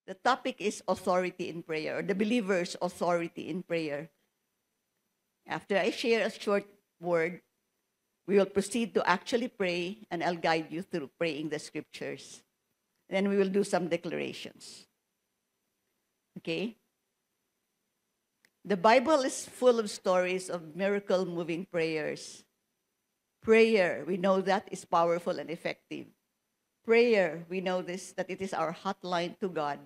The topic is authority in prayer, or the believer's authority in prayer. After I share a short word, we will proceed to actually pray, and I'll guide you through praying the scriptures. Then we will do some declarations. Okay? The Bible is full of stories of miracle-moving prayers. Prayer, we know that is powerful and effective. Prayer, we know this, that it is our hotline to God.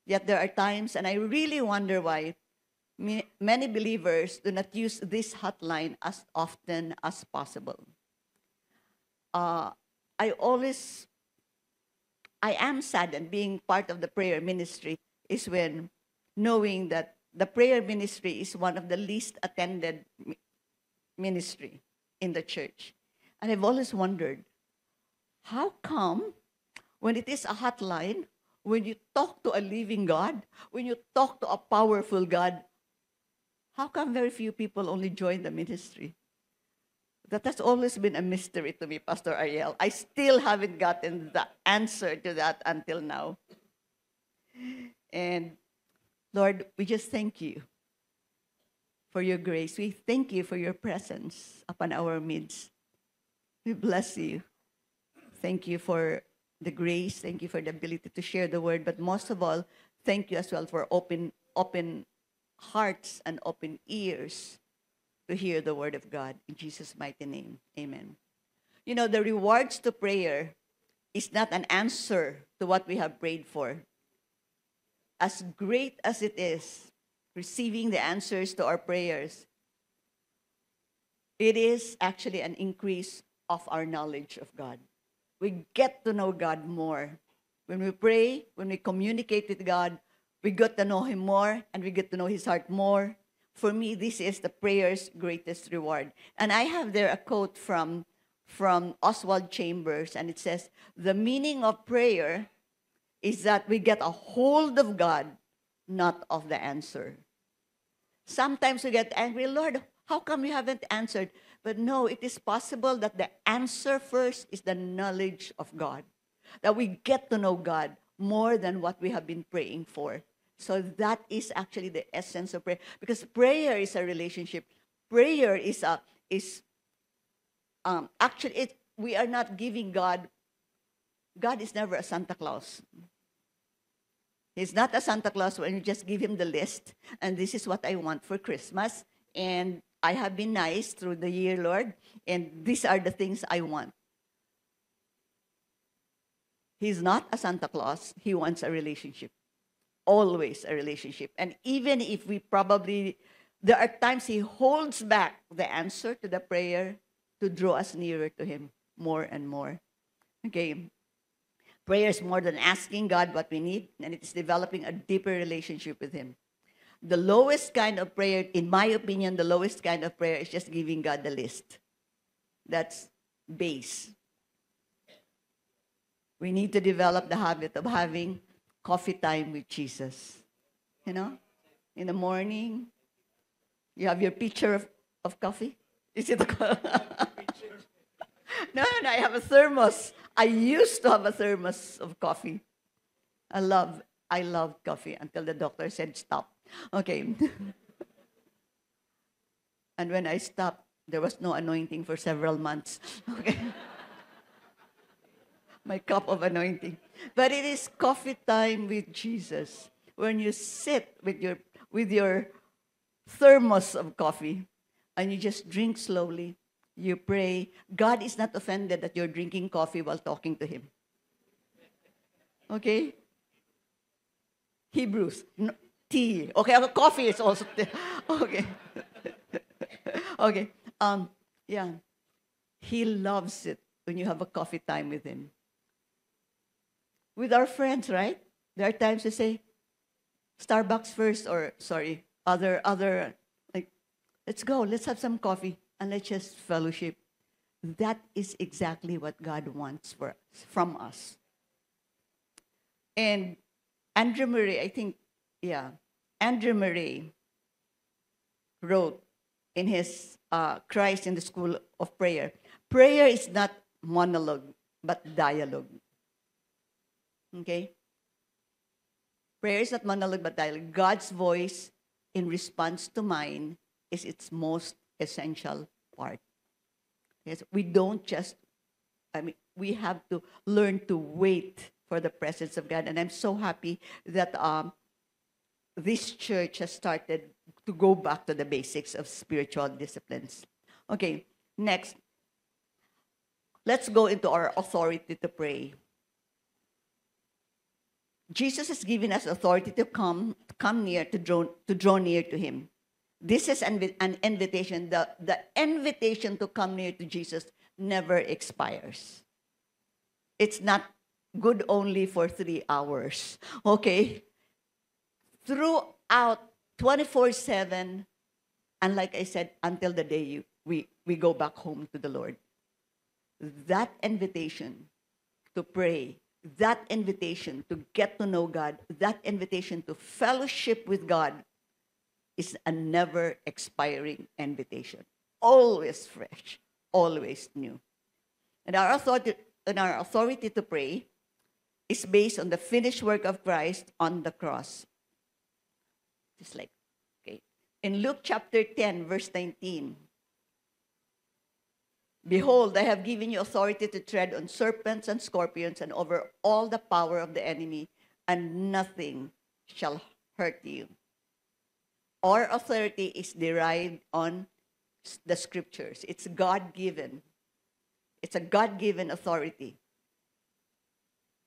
Yet there are times, and I really wonder why, many believers do not use this hotline as often as possible. I am saddened being part of the prayer ministry is when knowing that the prayer ministry is one of the least attended ministry in the church. And I've always wondered, how come when it is a hotline, when you talk to a living God, when you talk to a powerful God, how come very few people only join the ministry? That has always been a mystery to me, Pastor Ariel. I still haven't gotten the answer to that until now. And Lord, we just thank you for your grace. We thank you for your presence upon our midst. We bless you. Thank you for the grace. Thank you for the ability to share the word. But most of all, thank you as well for open hearts and open ears to hear the word of God. In Jesus' mighty name, amen. You know, the rewards to prayer is not an answer to what we have prayed for. As great as it is, receiving the answers to our prayers, it is actually an increase of our knowledge of God. We get to know God more. When we pray, when we communicate with God, we get to know Him more, and we get to know His heart more. For me, this is the prayer's greatest reward. And I have there a quote from Oswald Chambers, and it says, the meaning of prayer is that we get a hold of God, not of the answer. Sometimes we get angry, Lord, how come you haven't answered? But no, it is possible that the answer first is the knowledge of God. That we get to know God more than what we have been praying for. So that is actually the essence of prayer. Because prayer is a relationship. Prayer we are not giving God is never a Santa Claus. He's not a Santa Claus when you just give him the list, and this is what I want for Christmas, and I have been nice through the year, Lord, and these are the things I want. He's not a Santa Claus. He wants a relationship. Always a relationship. And even if there are times he holds back the answer to the prayer to draw us nearer to him more and more. Okay. Prayer is more than asking God what we need, and it is developing a deeper relationship with Him. The lowest kind of prayer, in my opinion, the lowest kind of prayer is just giving God the list. That's base. We need to develop the habit of having coffee time with Jesus. You know, in the morning, you have your pitcher of coffee. Is it a No, I have a thermos. I used to have a thermos of coffee. I loved coffee until the doctor said stop. Okay. And when I stopped, there was no anointing for several months. Okay. My cup of anointing. But it is coffee time with Jesus. When you sit with your thermos of coffee and you just drink slowly, you pray. God is not offended that you're drinking coffee while talking to Him. Okay? Hebrews. No, tea. Okay, coffee is also tea. Okay. Okay. Yeah. He loves it when you have a coffee time with Him. With our friends, right? There are times we say, Starbucks first, or other, like, let's go, let's have some coffee. And let's just fellowship. That is exactly what God wants from us. And Andrew Murray, Andrew Murray wrote in his Christ in the School of Prayer, prayer is not monologue, but dialogue. Okay? Prayer is not monologue but dialogue. God's voice in response to mine is its most essential part. Yes, we don't just, we have to learn to wait for the presence of God. And I'm so happy that this church has started to go back to the basics of spiritual disciplines. Okay, next. Let's go into our authority to pray. Jesus has given us authority to come near, to draw near to him. This is an invitation. The invitation to come near to Jesus never expires. It's not good only for 3 hours. Okay? Throughout 24/7, and like I said, until the day we go back home to the Lord. That invitation to pray, that invitation to get to know God, that invitation to fellowship with God is a never expiring invitation. Always fresh, always new. And our authority to pray is based on the finished work of Christ on the cross. Just like, okay. In Luke chapter 10, verse 19, behold, I have given you authority to tread on serpents and scorpions and over all the power of the enemy, and nothing shall hurt you. Our authority is derived on the scriptures. It's God-given. It's a God-given authority.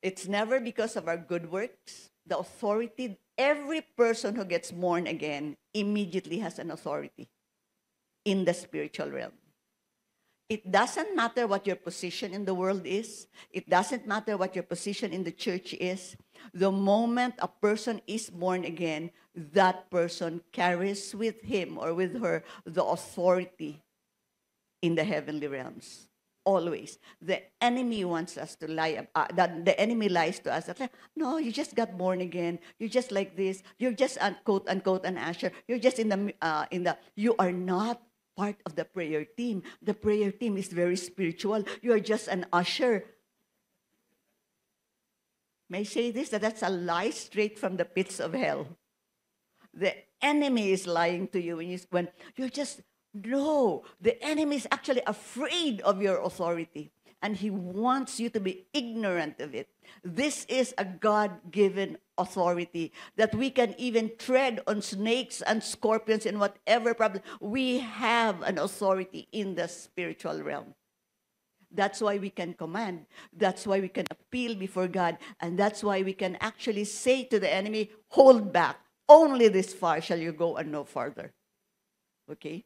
It's never because of our good works. The authority, every person who gets born again immediately has an authority in the spiritual realm. It doesn't matter what your position in the world is. It doesn't matter what your position in the church is. The moment a person is born again, that person carries with him or with her the authority in the heavenly realms. Always. The enemy wants us to lie. The enemy lies to us. That, no, you just got born again. You're just like this. You're just quote unquote an usher. You're just you are not part of the prayer team. The prayer team is very spiritual. You are just an usher. May I say this? That's a lie straight from the pits of hell. The enemy is lying to you when you're just, no. The enemy is actually afraid of your authority. And he wants you to be ignorant of it. This is a God-given authority that we can even tread on snakes and scorpions and whatever problem. We have an authority in the spiritual realm. That's why we can command. That's why we can appeal before God. And that's why we can actually say to the enemy, hold back. Only this far shall you go and no farther. Okay?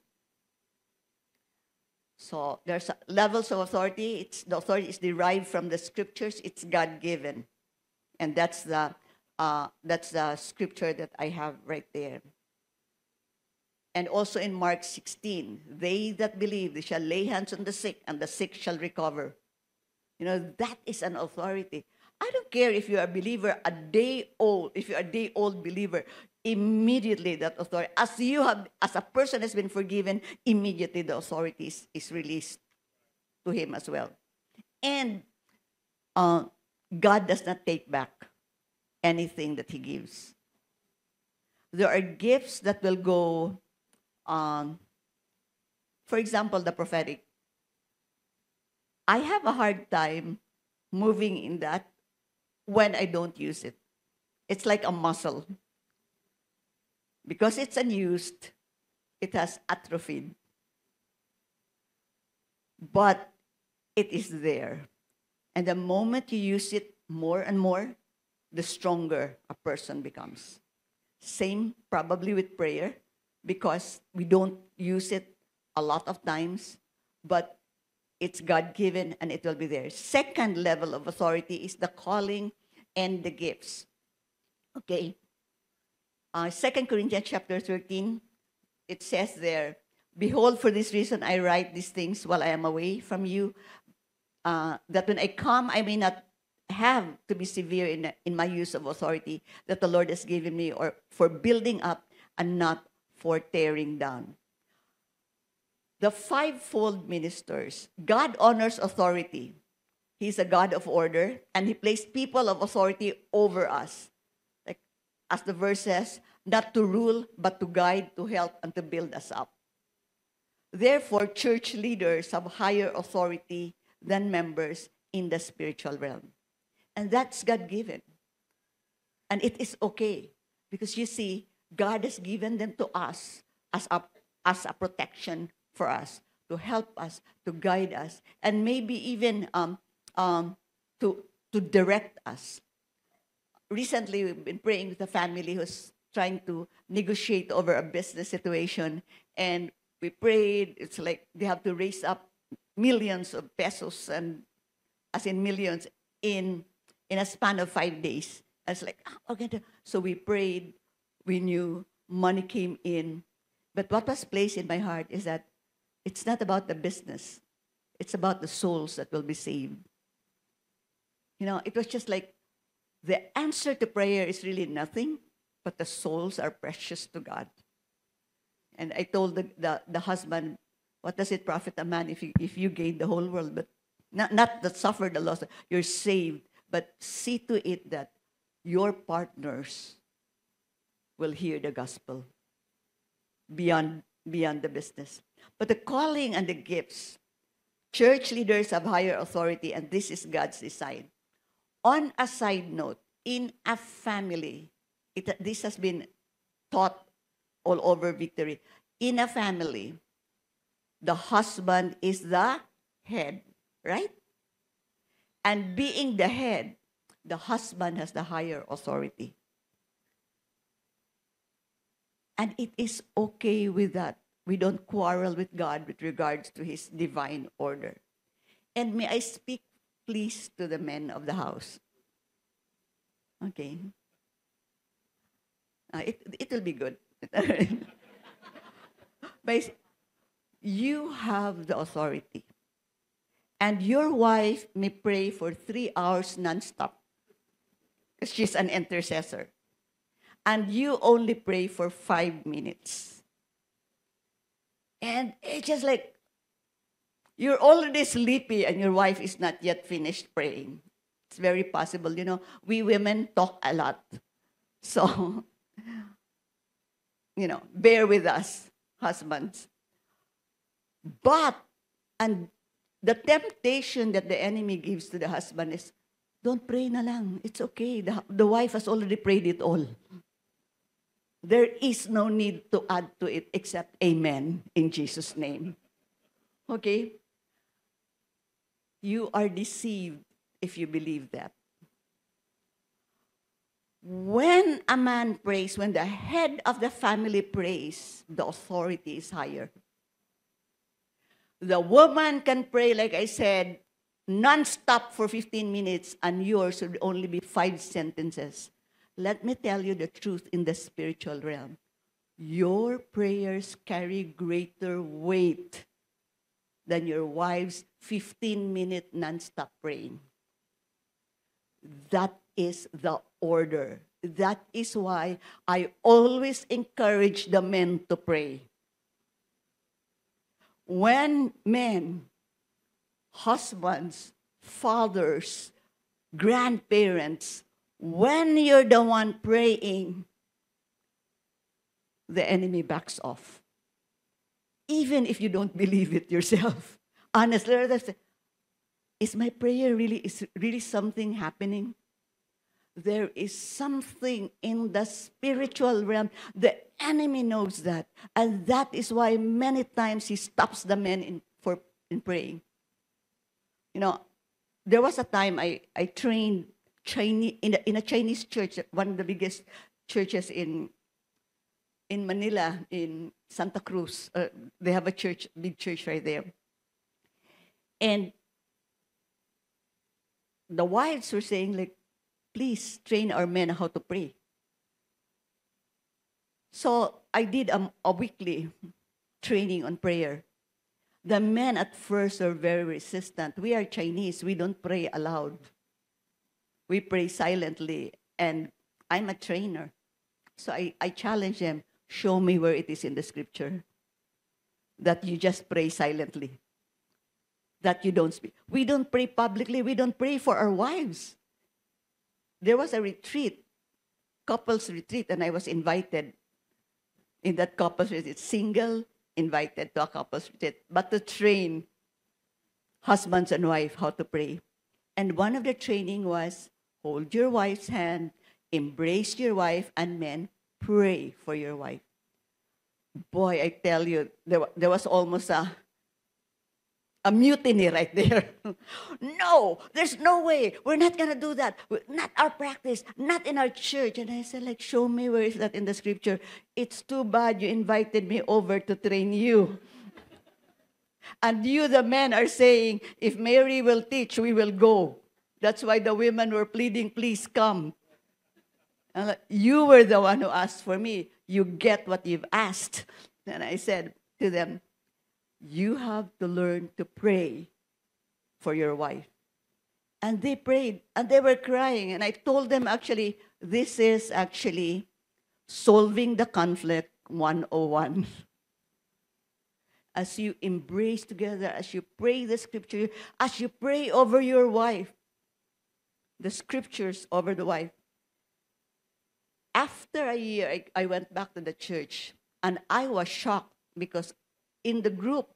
So there's levels of authority. The authority is derived from the scriptures. It's God-given. And that's the scripture that I have right there. And also in Mark 16, they that believe, they shall lay hands on the sick, and the sick shall recover. You know, that is an authority. I don't care if you're a believer a day old, if you're a day old believer, immediately that authority, as a person has been forgiven, immediately the authority is released to him as well. And God does not take back anything that he gives. There are gifts that will go, for example, the prophetic. I have a hard time moving in that when I don't use it. It's like a muscle. Because it's unused, it has atrophied. But it is there. And the moment you use it more and more, the stronger a person becomes. Same probably with prayer, because we don't use it a lot of times, but it's God-given and it will be there. Second level of authority is the calling and the gifts. Okay. 2 Corinthians chapter 13, it says there, behold, for this reason I write these things while I am away from you, that when I come, I may not have to be severe in my use of authority that the Lord has given me, or for building up and not for tearing down. The fivefold ministers, God honors authority. He's a God of order, and he placed people of authority over us. Like, as the verse says, not to rule, but to guide, to help, and to build us up. Therefore, church leaders have higher authority than members in the spiritual realm. And that's God-given. And it is okay. Because you see, God has given them to us as a protection for us, to help us, to guide us, and maybe even to direct us. Recently, we've been praying with a family who's trying to negotiate over a business situation, and we prayed. It's like they have to raise up millions of pesos, and as in millions, in a span of 5 days. I was like, okay. So we prayed. We knew money came in. But what was placed in my heart is that it's not about the business. It's about the souls that will be saved. You know, it was just like the answer to prayer is really nothing, but the souls are precious to God. And I told the husband, what does it profit a man if you gain the whole world, but not that suffer the loss, you're saved, but see to it that your partners will hear the gospel beyond the business. But the calling and the gifts, church leaders have higher authority, and this is God's design. On a side note, in a family, this has been taught all over Victory. In a family, the husband is the head, right? And being the head, the husband has the higher authority. And it is okay with that. We don't quarrel with God with regards to his divine order. And may I speak, please, to the men of the house. Okay. It will be good. But you have the authority. And your wife may pray for 3 hours nonstop, because she's an intercessor. And you only pray for 5 minutes. And it's just like, you're already sleepy and your wife is not yet finished praying. It's very possible. You know, we women talk a lot. So, you know, bear with us, husbands. But, and the temptation that the enemy gives to the husband is, don't pray na lang. It's okay. The wife has already prayed it all. There is no need to add to it except amen in Jesus' name. Okay? You are deceived if you believe that. When a man prays, when the head of the family prays, the authority is higher. The woman can pray, like I said, non-stop for 15 minutes, and yours would only be 5 sentences. Let me tell you the truth in the spiritual realm. Your prayers carry greater weight than your wife's 15-minute non-stop praying. That is the order. That is why I always encourage the men to pray. When men, husbands, fathers, grandparents, when you're the one praying, the enemy backs off. Even if you don't believe it yourself. Honestly, is my prayer really something happening? There is something in the spiritual realm. The enemy knows that. And that is why many times he stops the men in praying. You know, there was a time I trained Chinese in a Chinese church, one of the biggest churches in Manila, in Santa Cruz. They have a church, big church right there. And the wives were saying, like, please train our men how to pray. So I did a weekly training on prayer. The men at first are very resistant. We are Chinese. We don't pray aloud. We pray silently. And I'm a trainer. So I challenge them, show me where it is in the scripture that you just pray silently, that you don't speak. We don't pray publicly. We don't pray for our wives. There was a retreat couples retreat, and I was invited in that couples retreat, single, invited to a couples retreat, but to train husbands and wife how to pray. And one of the training was hold your wife's hand, embrace your wife, and men, pray for your wife. Boy, I tell you, there was almost a mutiny right there. No, there's no way. We're not going to do that. Not our practice, not in our church. And I said, like, show me where is that in the scripture. It's too bad you invited me over to train you. And you, the men, are saying, if Mary will teach, we will go. That's why the women were pleading, please come. And you were the one who asked for me. You get what you've asked. And I said to them, you have to learn to pray for your wife. And they prayed, and they were crying. And I told them, actually, this is actually solving the conflict 101. As you embrace together, as you pray the scripture, as you pray over your wife, the scriptures over the wife. After a year, I went back to the church, and I was shocked because in the group,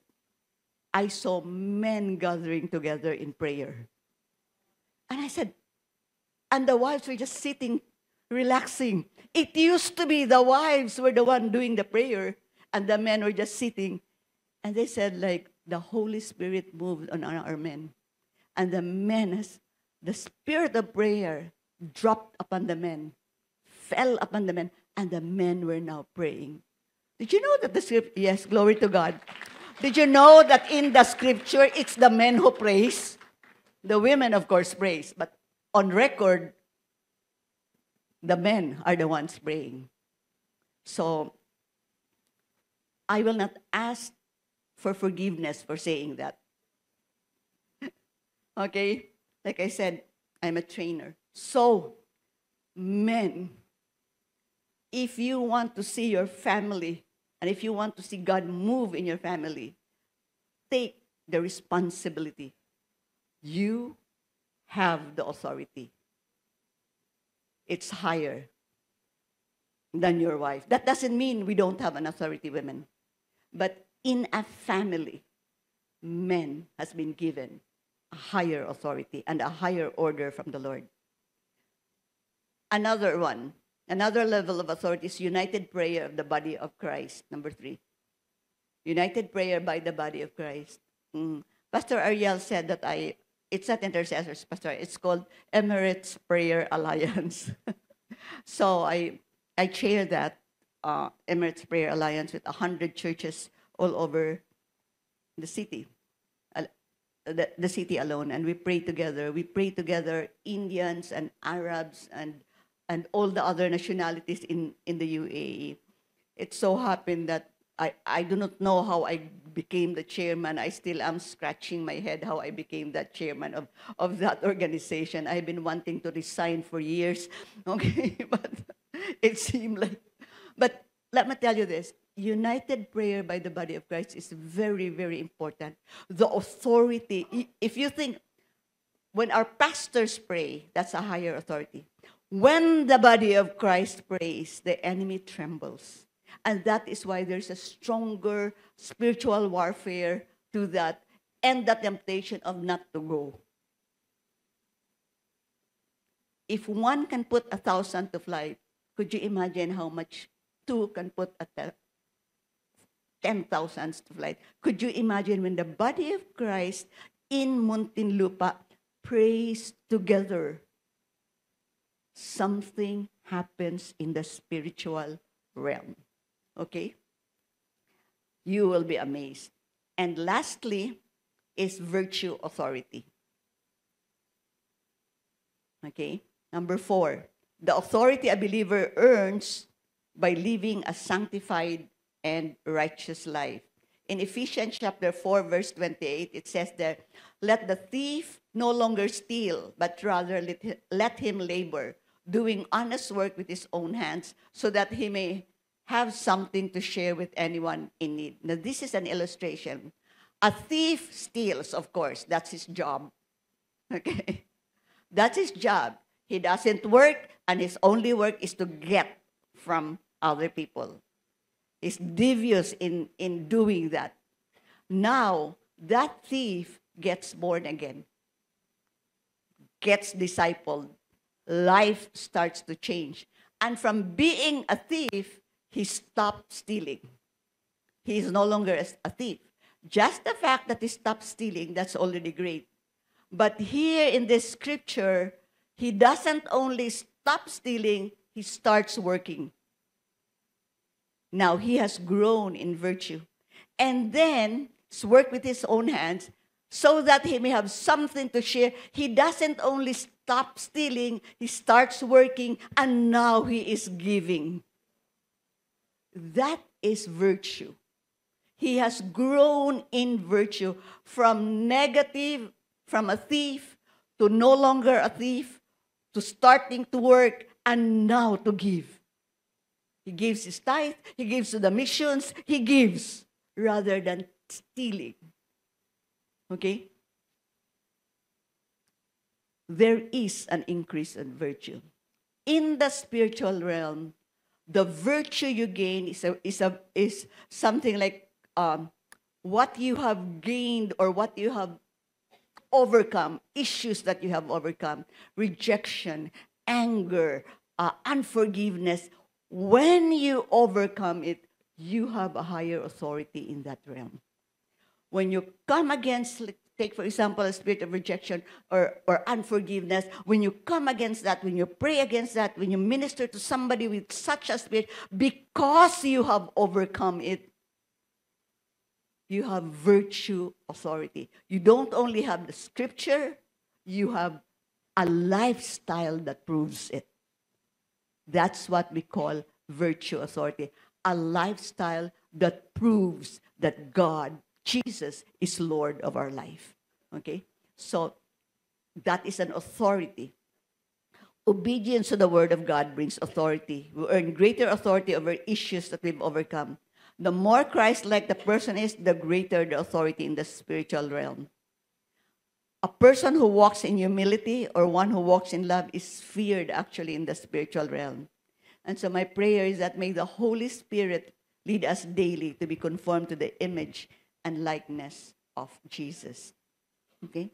I saw men gathering together in prayer. And I said, and the wives were just sitting, relaxing. It used to be the wives were the one doing the prayer, and the men were just sitting. And they said, like, the Holy Spirit moved on our men. And the men, the spirit of prayer dropped upon the men, fell upon the men, and the men were now praying. Did you know that the scripture, yes, glory to God. Did you know that in the scripture, it's the men who praise? The women, of course, praise. But on record, the men are the ones praying. So, I will not ask for forgiveness for saying that. Okay? Like I said, I'm a trainer. So, men, if you want to see your family, and if you want to see God move in your family, take the responsibility. You have the authority. It's higher than your wife. That doesn't mean we don't have an authority, women. But in a family, men has been given a higher authority and a higher order from the Lord. Another one. Another level of authority is united prayer of the body of Christ. Number 3. United prayer by the body of Christ. Pastor Ariel said that it's not intercessors, Pastor. It's called Emirates Prayer Alliance. So I chair that Emirates Prayer Alliance with 100 churches all over the city. The city alone. And we pray together. We pray together, Indians and Arabs and all the other nationalities in the UAE. It so happened that I do not know how I became the chairman. I still am scratching my head how I became that chairman of that organization. I've been wanting to resign for years, okay? But it seemed like... But let me tell you this. United prayer by the body of Christ is very, very important. The authority, if you think, when our pastors pray, that's a higher authority. When the body of Christ prays, the enemy trembles. And that is why there's a stronger spiritual warfare to that and the temptation of not to go. If one can put 1,000 to flight, could you imagine how much two can put 10,000 to flight? Could you imagine when the body of Christ in Muntinlupa prays together? Something happens in the spiritual realm. Okay? You will be amazed. And lastly is virtue authority. Okay? Number 4, the authority a believer earns by living a sanctified and righteous life. In Ephesians chapter 4, verse 28, it says there, let the thief no longer steal, but rather let him labor, doing honest work with his own hands, so that he may have something to share with anyone in need. Now, this is an illustration. A thief steals, of course. That's his job. Okay? That's his job. He doesn't work. and his only work is to get from other people. He's devious in doing that. Now, that thief gets born again, gets discipled, life starts to change. And from being a thief, he stopped stealing. He is no longer a thief. Just the fact that he stopped stealing, that's already great. But here in this scripture, he doesn't only stop stealing, he starts working. Now he has grown in virtue. And then work with his own hands so that he may have something to share. He doesn't only stop stealing, he starts working, and now he is giving. That is virtue. He has grown in virtue from negative, from a thief to no longer a thief, to starting to work, and now to give. He gives his tithe, he gives to the missions, he gives rather than stealing. Okay? There is an increase in virtue. In the spiritual realm, the virtue you gain is something like what you have gained or what you have overcome, issues that you have overcome, rejection, anger, unforgiveness. When you overcome it, you have a higher authority in that realm. When you come against, take for example, a spirit of rejection or unforgiveness, when you come against that, when you pray against that, when you minister to somebody with such a spirit, because you have overcome it, you have virtue authority. You don't only have the scripture, you have a lifestyle that proves it. That's what we call virtue authority. A lifestyle that proves that God, Jesus, is Lord of our life. Okay? So, that is an authority. Obedience to the Word of God brings authority. We earn greater authority over issues that we've overcome. The more Christ-like the person is, the greater the authority in the spiritual realm. A person who walks in humility or one who walks in love is feared actually in the spiritual realm. And so my prayer is that may the Holy Spirit lead us daily to be conformed to the image and likeness of Jesus. Okay?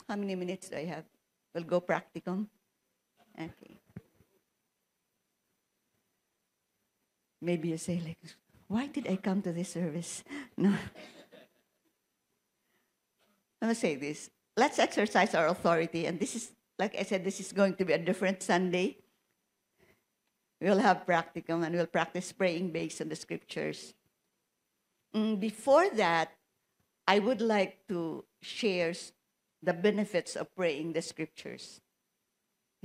How many minutes do I have? We'll go practicum. Okay. Maybe you say like, why did I come to this service? No. Let me say this. Let's exercise our authority. And this is, like I said, this is going to be a different Sunday. We'll have practicum and we'll practice praying based on the scriptures. Before that, I would like to share the benefits of praying the scriptures.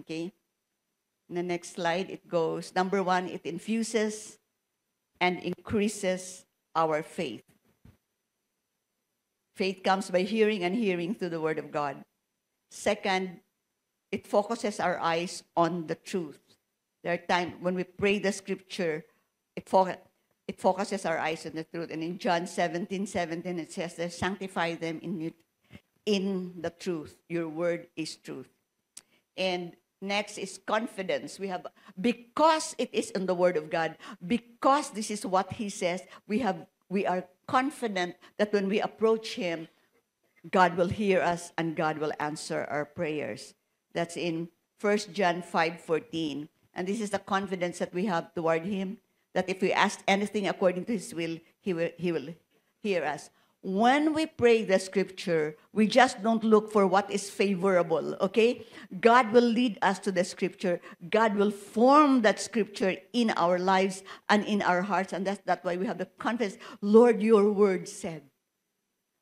Okay? In the next slide, it goes, number one, it infuses and increases our faith. Faith comes by hearing and hearing through the Word of God. Second, it focuses our eyes on the truth. There are times when we pray the scripture, it focuses our eyes on the truth. And in John 17:17, it says, sanctify them in the truth. Your word is truth. And next is confidence. We have, because it is in the Word of God, because this is what He says, we are confident that when we approach Him, God will hear us and God will answer our prayers. That's in 1 John 5:14. And this is the confidence that we have toward Him, that if we ask anything according to His will, He will hear us. When we pray the scripture, we just don't look for what is favorable, okay? God will lead us to the scripture. God will form that scripture in our lives and in our hearts. And that's why we have the confidence, Lord, your word said.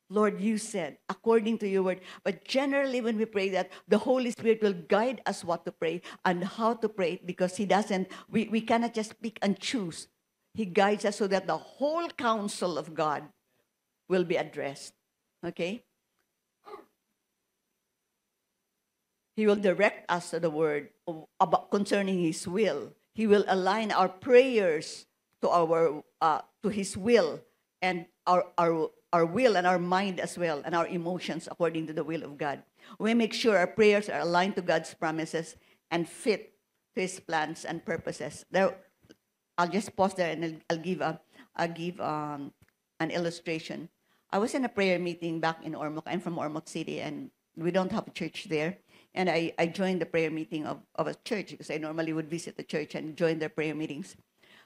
Lord, you said, according to your word. But generally, when we pray that, the Holy Spirit will guide us what to pray and how to pray it, because we cannot just pick and choose. He guides us so that the whole counsel of God will be addressed. Okay? He will direct us to the word about concerning His will. He will align our prayers to His will, and our will and our mind as well, and our emotions according to the will of God. We make sure our prayers are aligned to God's promises and fit to His plans and purposes. There, I'll just pause there and I'll give an illustration. I was in a prayer meeting back in Ormoc. I'm from Ormoc City, and we don't have a church there. And I joined the prayer meeting of a church because I normally would visit the church and join their prayer meetings.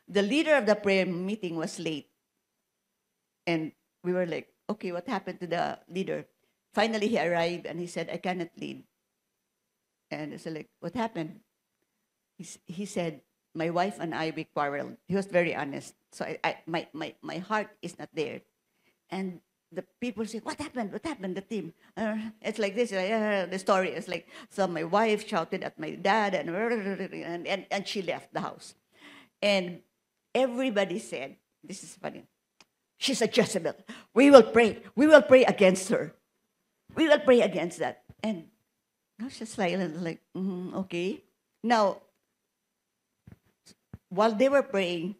The leader of the prayer meeting was late. And we were like, okay, what happened to the leader? Finally, he arrived and he said, I cannot lead. And I said, like, what happened? He said, my wife and I, we quarreled. He was very honest. So my heart is not there. And the people say, what happened? What happened? The team. It's like this. The story is like, so my wife shouted at my dad and she left the house. And everybody said, this is funny, she's a Jezebel. We will pray. We will pray against her. We will pray against that. And I was just silent, like, okay. Now, while they were praying,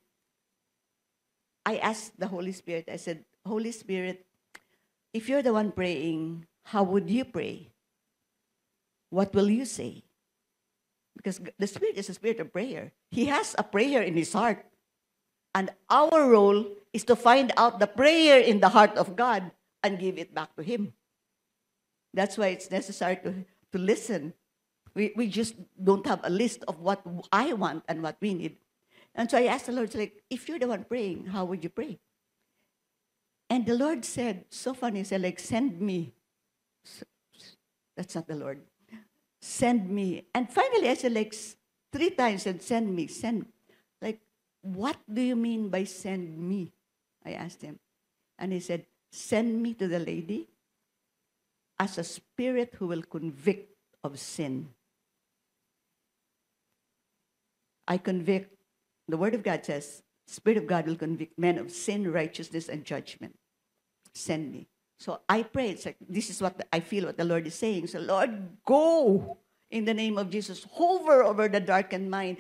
I asked the Holy Spirit, I said, Holy Spirit, if you're the one praying, how would you pray? What will you say? Because the Spirit is a spirit of prayer. He has a prayer in his heart. And our role is to find out the prayer in the heart of God and give it back to Him. That's why it's necessary to listen. We just don't have a list of what I want and what we need. And so I asked the Lord, like, if you're the one praying, how would you pray? And the Lord said, so funny, he said, like, send me. That's not the Lord. Send me. And finally, I said, like, 3 times, said, send me, send. Like, what do you mean by send me? I asked him. And he said, send me to the lady as a spirit who will convict of sin. I convict. The Word of God says, Spirit of God will convict men of sin, righteousness, and judgment. Send me. So I pray. It's like, this is what I feel what the Lord is saying. So Lord, go in the name of Jesus. Hover over the darkened mind.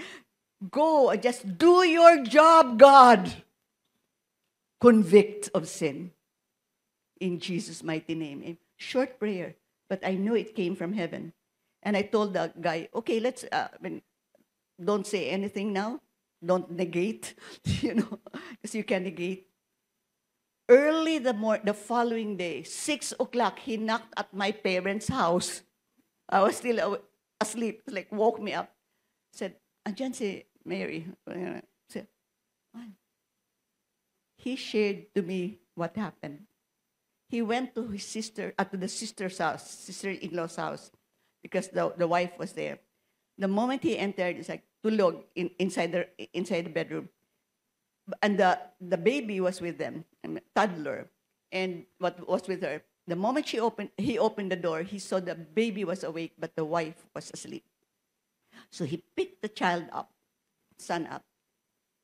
Go and just do your job, God. Convict of sin. In Jesus' mighty name. Short prayer, but I knew it came from heaven. And I told the guy, okay, let's, don't say anything now. Don't negate, because you can negate. Early the following day, 6 o'clock, he knocked at my parents' house. I was still asleep. Like, woke me up. Said, andyan si Mary. Said, what? He shared to me what happened. He went to his sister, to the sister's house, sister-in-law's house, because the wife was there. The moment he entered, it's like, tulog inside the bedroom. And the baby was with them, a toddler, and what was with her. The moment he opened the door, he saw the baby was awake, but the wife was asleep. So he picked the son up,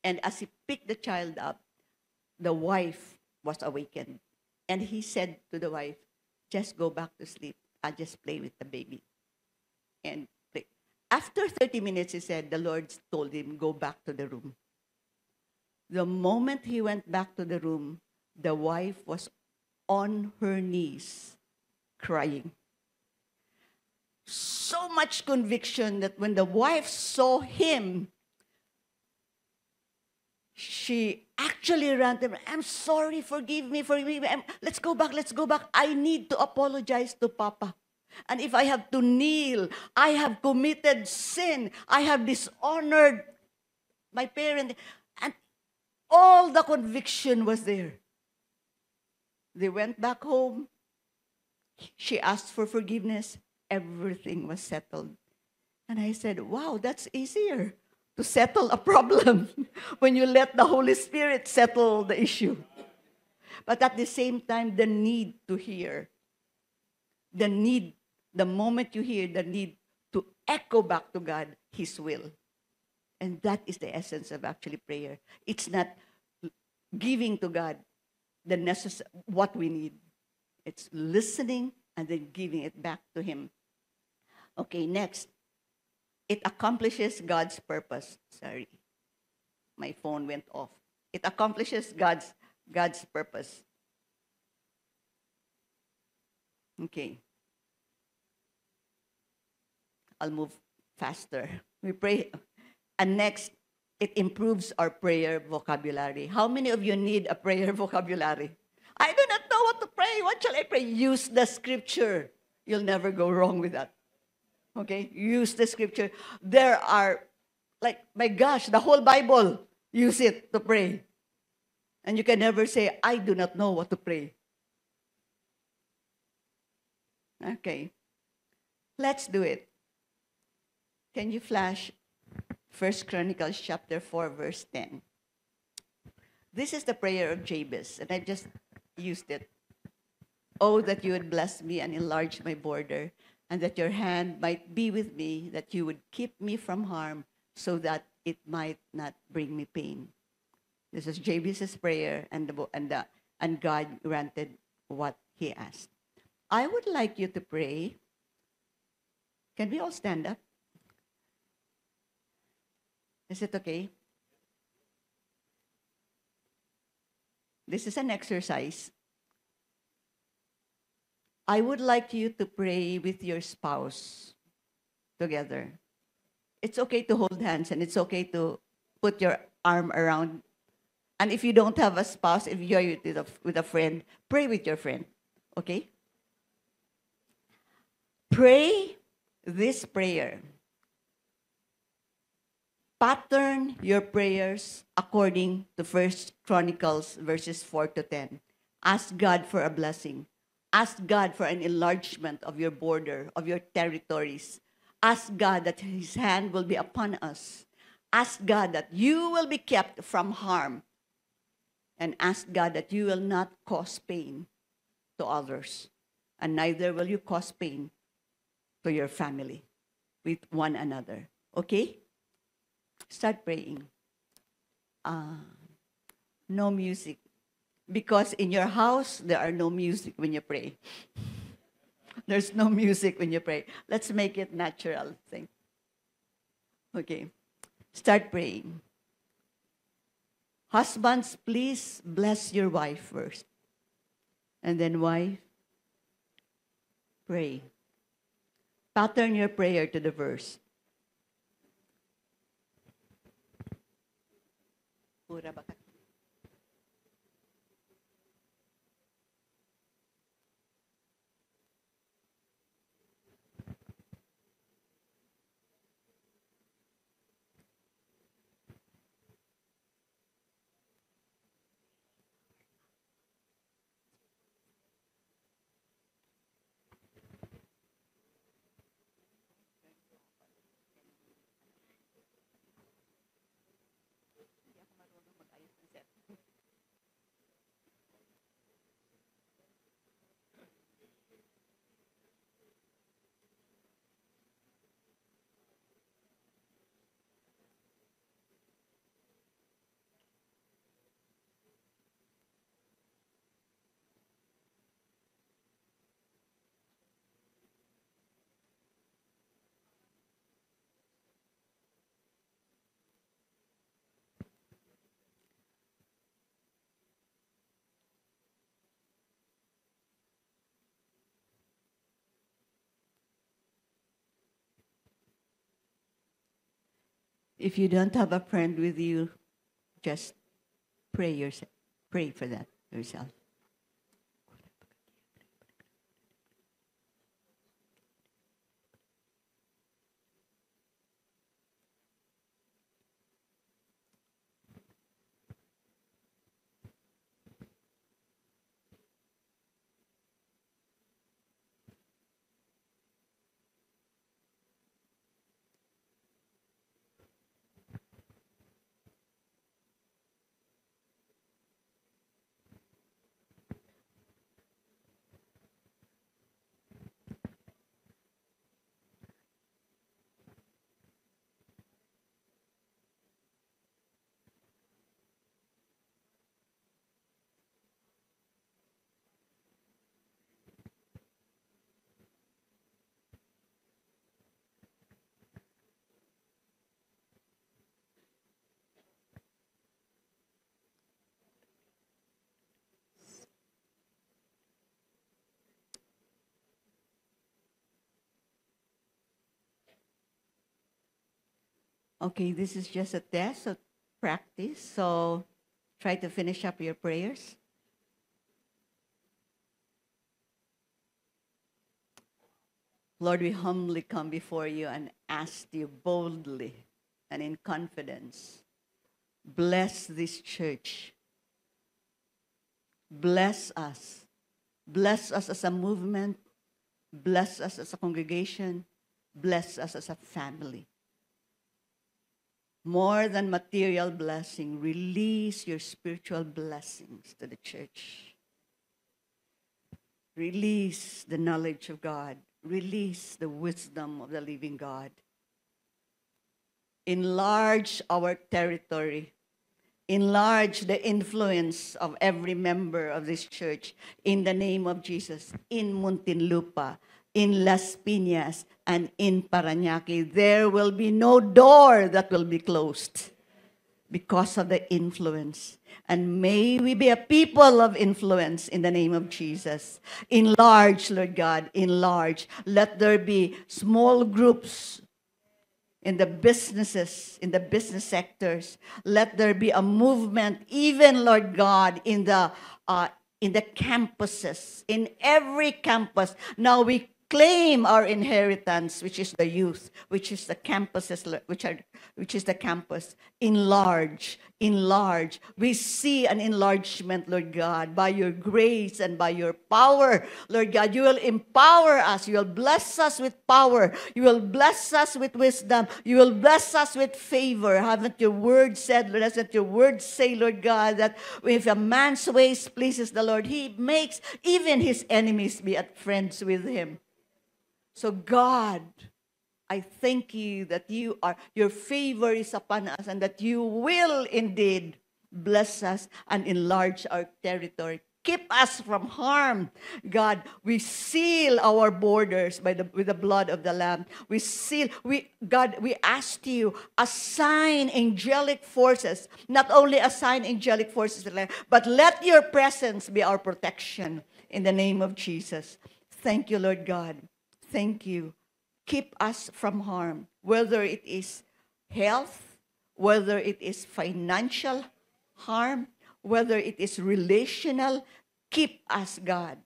and as he picked the child up, the wife was awakened. And he said to the wife, just go back to sleep. I'll just play with the baby. And after 30 minutes, he said, the Lord told him, go back to the room. The moment he went back to the room, the wife was on her knees, crying. So much conviction that when the wife saw him, she actually ran to him. I'm sorry, forgive me. Let's go back. I need to apologize to Papa. And if I have to kneel, I have committed sin. I have dishonored my parent. And all the conviction was there. They went back home. She asked for forgiveness. Everything was settled. And I said, wow, that's easier to settle a problem when you let the Holy Spirit settle the issue. But at the same time, the need to hear. The moment you hear, the need to echo back to God His will. And that is the essence of actually prayer. It's not giving to God what we need. It's listening and then giving it back to Him. Okay, next. It accomplishes God's purpose. Sorry, my phone went off. It accomplishes God's purpose. Okay. I'll move faster. We pray. And next, it improves our prayer vocabulary. How many of you need a prayer vocabulary? I do not know what to pray. What shall I pray? Use the scripture. You'll never go wrong with that. Okay? Use the scripture. There are, like, my gosh, the whole Bible. Use it to pray. And you can never say, I do not know what to pray. Okay. Let's do it. Can you flash 1 Chronicles chapter 4, verse 10? This is the prayer of Jabez, and I just used it. Oh, that you would bless me and enlarge my border, and that your hand might be with me, that you would keep me from harm, so that it might not bring me pain. This is Jabez's prayer, and God granted what he asked. I would like you to pray. Can we all stand up? Is it okay? This is an exercise. I would like you to pray with your spouse together. It's okay to hold hands, and it's okay to put your arm around. And if you don't have a spouse, if you're with a friend, pray with your friend. Okay? Pray this prayer. Pattern your prayers according to 1 Chronicles verses 4 to 10. Ask God for a blessing. Ask God for an enlargement of your border, of your territories. Ask God that his hand will be upon us. Ask God that you will be kept from harm. And ask God that you will not cause pain to others. And neither will you cause pain to your family with one another. Okay? Start praying. No music. Because in your house, there are no music when you pray. There's no music when you pray. Let's make it natural thing. Okay. Start praying. Husbands, please bless your wife first. And then wife, pray. Pattern your prayer to the verse. If you don't have a friend with you, just pray yourself. Pray for that yourself. Okay, this is just a test of practice. So try to finish up your prayers. Lord, we humbly come before you and ask you boldly and in confidence, bless this church. Bless us. Bless us as a movement. Bless us as a congregation. Bless us as a family. More than material blessing, release your spiritual blessings to the church. Release the knowledge of God. Release the wisdom of the living God. Enlarge our territory. Enlarge the influence of every member of this church in the name of Jesus. In Muntinlupa, in Las Piñas, and in Parañaque, there will be no door that will be closed because of the influence. And may we be a people of influence in the name of Jesus. Enlarge, Lord God, enlarge. Let there be small groups in the businesses, in the business sectors. Let there be a movement, even, Lord God, in the campuses, in every campus. Now we claim our inheritance, which is the youth, which is the campuses, which is the campus. Enlarge, enlarge. We see an enlargement, Lord God, by your grace and by your power. Lord God, you will empower us. You will bless us with power. You will bless us with wisdom. You will bless us with favor. Haven't your word said, Lord, doesn't your word say, Lord God, that if a man's ways pleases the Lord, he makes even his enemies be at friends with him. So God, I thank you that your favor is upon us and that you will indeed bless us and enlarge our territory. Keep us from harm. God, we seal our borders with the blood of the Lamb. God, we ask you, assign angelic forces, not only assign angelic forces, but let your presence be our protection in the name of Jesus. Thank you, Lord God. Thank you. Keep us from harm, whether it is health, whether it is financial harm, whether it is relational. Keep us, God.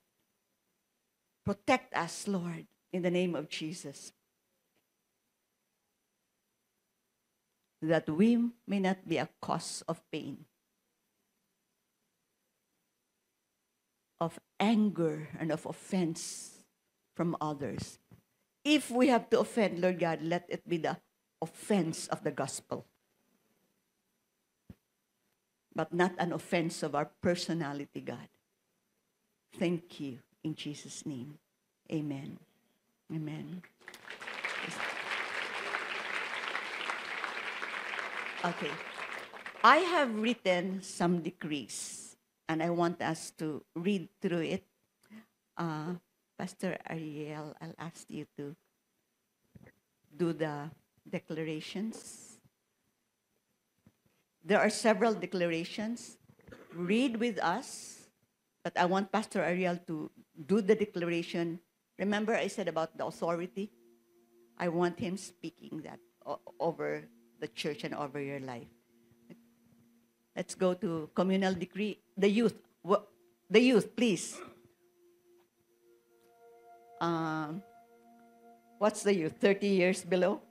Protect us, Lord, in the name of Jesus. That we may not be a cause of pain, of anger, and of offense from others. If we have to offend, Lord God, let it be the offense of the gospel, but not an offense of our personality, God. Thank you in Jesus' name. Amen. Amen. Okay. I have written some decrees, and I want us to read through it. Pastor Ariel, I'll ask you to do the declarations. There are several declarations. Read with us, but I want Pastor Ariel to do the declaration. Remember I said about the authority? I want him speaking that over the church and over your life. Let's go to communal decree. The youth, please. What's the youth? 30 years below?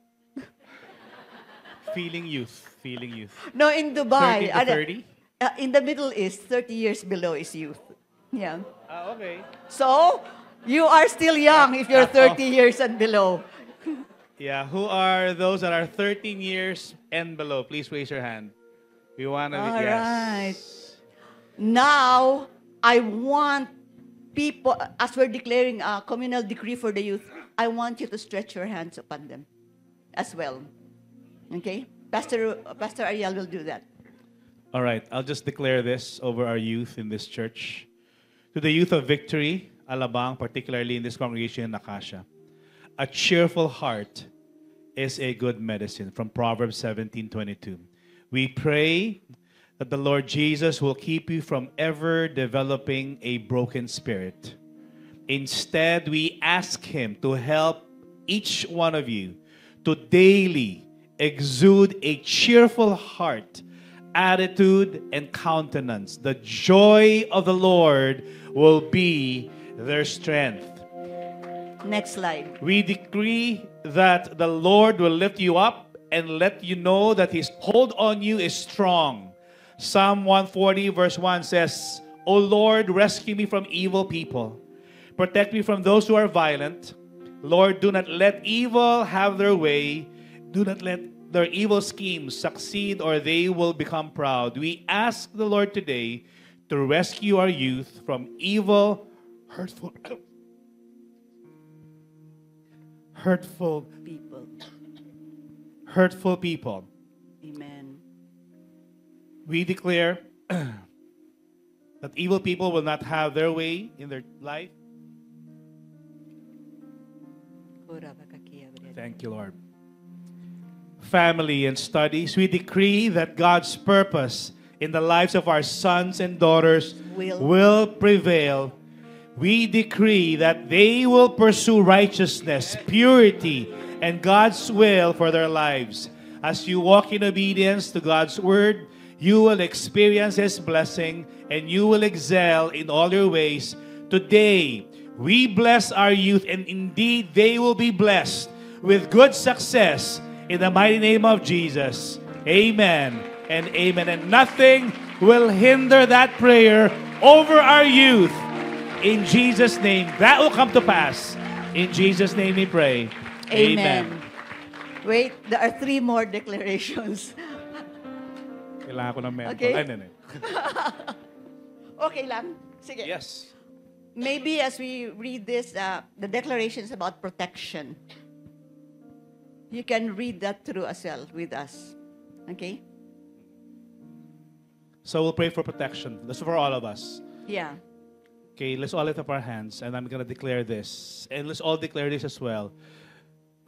Feeling youth. No, in Dubai. 30 to 30? In the Middle East, 30 years below is youth. Yeah. Okay. So, you are still young if you're 30 years and below. Yeah, who are those that are 13 years and below? Please raise your hand. We want to... All yes. right. Now, I want people, as we're declaring a communal decree for the youth, I want you to stretch your hands upon them as well. Okay? Pastor Ariel will do that. All right, I'll just declare this over our youth in this church. To the youth of Victory, Alabang, particularly in this congregation in Acacia, a cheerful heart is a good medicine, from Proverbs 17:22. We pray that the Lord Jesus will keep you from ever developing a broken spirit. Instead, we ask Him to help each one of you to daily exude a cheerful heart, attitude, and countenance. The joy of the Lord will be their strength. Next slide. We decree that the Lord will lift you up and let you know that His hold on you is strong. Psalm 140 verse 1 says, O Lord, rescue me from evil people. Protect me from those who are violent. Lord, do not let evil have their way. Do not let their evil schemes succeed, or they will become proud. We ask the Lord today to rescue our youth from evil, hurtful people. Amen. We declare that evil people will not have their way in their life. Thank you, Lord. Family and studies, we decree that God's purpose in the lives of our sons and daughters will prevail. We decree that they will pursue righteousness, purity, and God's will for their lives. As you walk in obedience to God's word, you will experience His blessing and you will excel in all your ways. Today, we bless our youth, and indeed they will be blessed with good success in the mighty name of Jesus. Amen and amen. And nothing will hinder that prayer over our youth. In Jesus' name, that will come to pass. In Jesus' name we pray. Amen. Wait, there are 3 more declarations. Kailangan ko ng mental. Okay. Ay, nene. Okay lang? Sige. Yes. Maybe as we read this, the declarations about protection, you can read that through as well with us. Okay? So we'll pray for protection. That's for all of us. Yeah. Okay, let's all lift up our hands, and I'm going to declare this. And let's all declare this as well.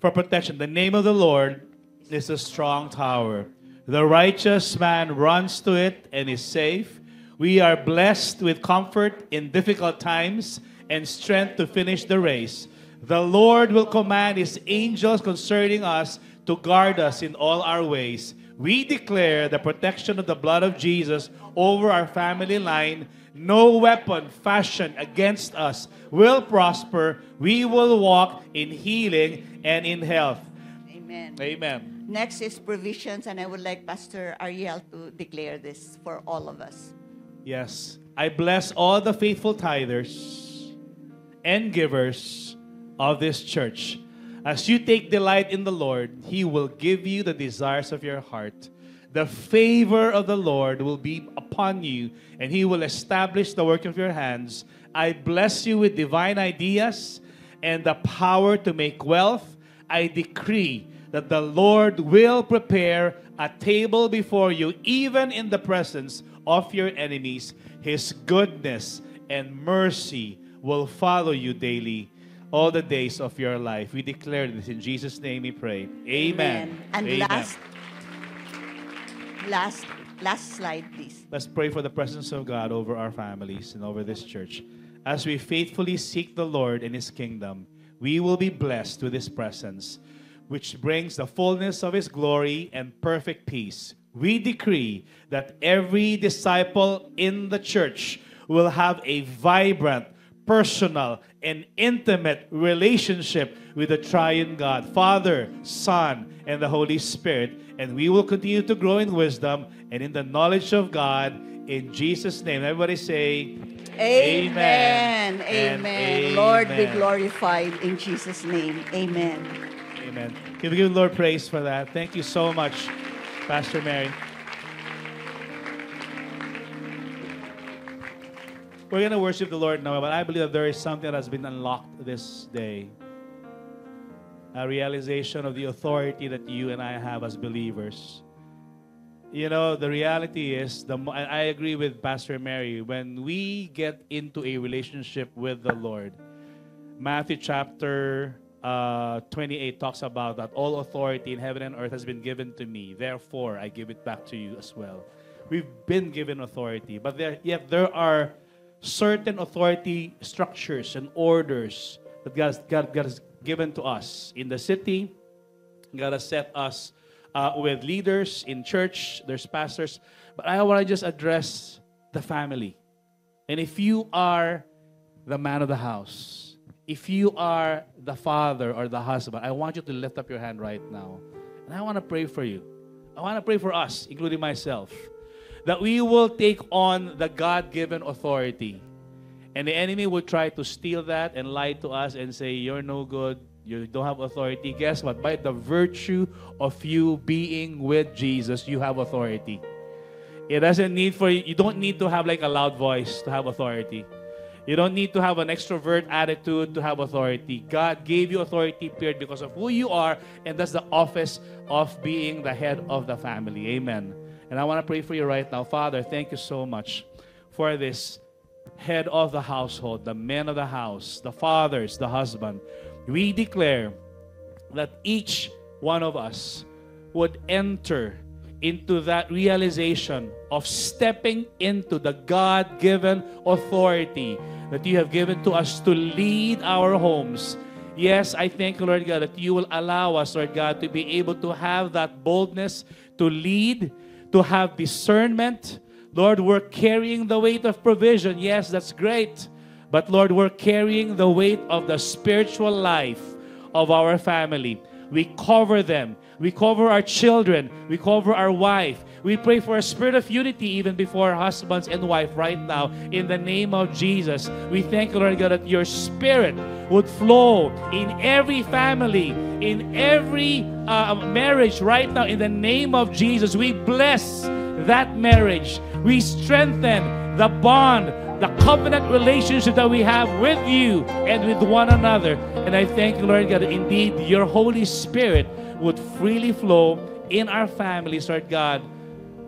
For protection, the name of the Lord is a strong tower. The righteous man runs to it and is safe. We are blessed with comfort in difficult times and strength to finish the race. The Lord will command His angels concerning us to guard us in all our ways. We declare the protection of the blood of Jesus over our family line. No weapon fashioned against us will prosper. We will walk in healing and in health. Amen. Amen. Next is provisions, and I would like Pastor Ariel to declare this for all of us. Yes. I bless all the faithful tithers and givers of this church. As you take delight in the Lord, He will give you the desires of your heart. The favor of the Lord will be upon you, and He will establish the work of your hands. I bless you with divine ideas and the power to make wealth. I decree that the Lord will prepare a table before you, even in the presence of your enemies. His goodness and mercy will follow you daily, all the days of your life. We declare this in Jesus' name we pray. Amen. And Amen. last slide, please. Let's pray for the presence of God over our families and over this church. As we faithfully seek the Lord and His kingdom, we will be blessed with His presence, which brings the fullness of His glory and perfect peace. We decree that every disciple in the church will have a vibrant, personal, and intimate relationship with the triune God, Father, Son, and the Holy Spirit. And we will continue to grow in wisdom and in the knowledge of God. In Jesus' name, everybody say, Amen. Amen. Amen. And Lord be amen. glorified in Jesus' name. Amen. Amen. Can we give the Lord praise for that? Thank you so much, Pastor Mary. We're going to worship the Lord now, but I believe that there is something that has been unlocked this day. A realization of the authority that you and I have as believers. You know, the reality is, I agree with Pastor Mary, when we get into a relationship with the Lord, Matthew chapter 28 talks about that all authority in heaven and earth has been given to me. Therefore, I give it back to you as well. We've been given authority, but yet there are certain authority structures and orders that God has given to us in the city. God has set us with leaders in church, there's pastors. But I want to just address the family. And if you are the man of the house, if you are the father or the husband, I want you to lift up your hand right now. And I want to pray for you. I want to pray for us, including myself, that we will take on the God-given authority. And the enemy will try to steal that and lie to us and say, you're no good, you don't have authority. Guess what? By the virtue of you being with Jesus, you have authority. It doesn't need you don't need to have like a loud voice to have authority. You don't need to have an extrovert attitude to have authority. God gave you authority, period, because of who you are, and that's the office of being the head of the family. Amen. And I want to pray for you right now. Father, thank you so much for this head of the household, the men of the house, the fathers, the husband. We declare that each one of us would enter into that realization of stepping into the God-given authority that you have given to us to lead our homes. Yes, I thank you, Lord God, that you will allow us, Lord God, to be able to have that boldness to lead, to have discernment. Lord, we're carrying the weight of provision. Yes, that's great. But Lord, we're carrying the weight of the spiritual life of our family. We cover them. We cover our children. We cover our wife. We pray for a spirit of unity even before husbands and wife right now. In the name of Jesus, we thank you, Lord God, that your spirit would flow in every family, in every marriage right now. In the name of Jesus, we bless that marriage. We strengthen the bond, the covenant relationship that we have with you and with one another. And I thank you, Lord God, that indeed your Holy Spirit would freely flow in our families, Lord God.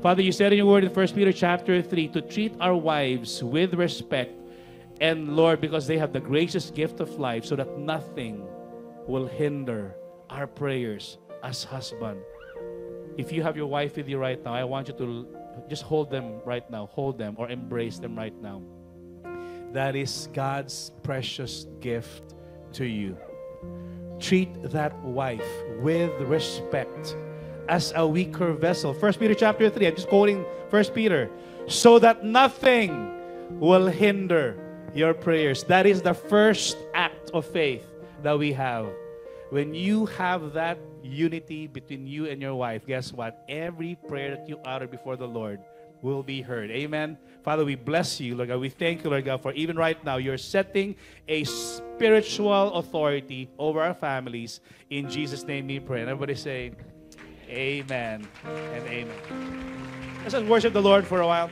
Father, you said in your word in 1 Peter chapter 3 to treat our wives with respect. And Lord, because they have the gracious gift of life, so that nothing will hinder our prayers as husband. If you have your wife with you right now, I want you to just hold them right now. Hold them or embrace them right now. That is God's precious gift to you. Treat that wife with respect as a weaker vessel. 1 Peter chapter 3, I'm just quoting 1 Peter. So that nothing will hinder your prayers. That is the first act of faith that we have. When you have that unity between you and your wife, guess what? Every prayer that you utter before the Lord will be heard. Amen. Father, we bless you, Lord God. We thank you, Lord God, for even right now, you're setting a spiritual authority over our families. In Jesus' name we pray. And everybody say, amen and amen. Let's just worship the Lord for a while.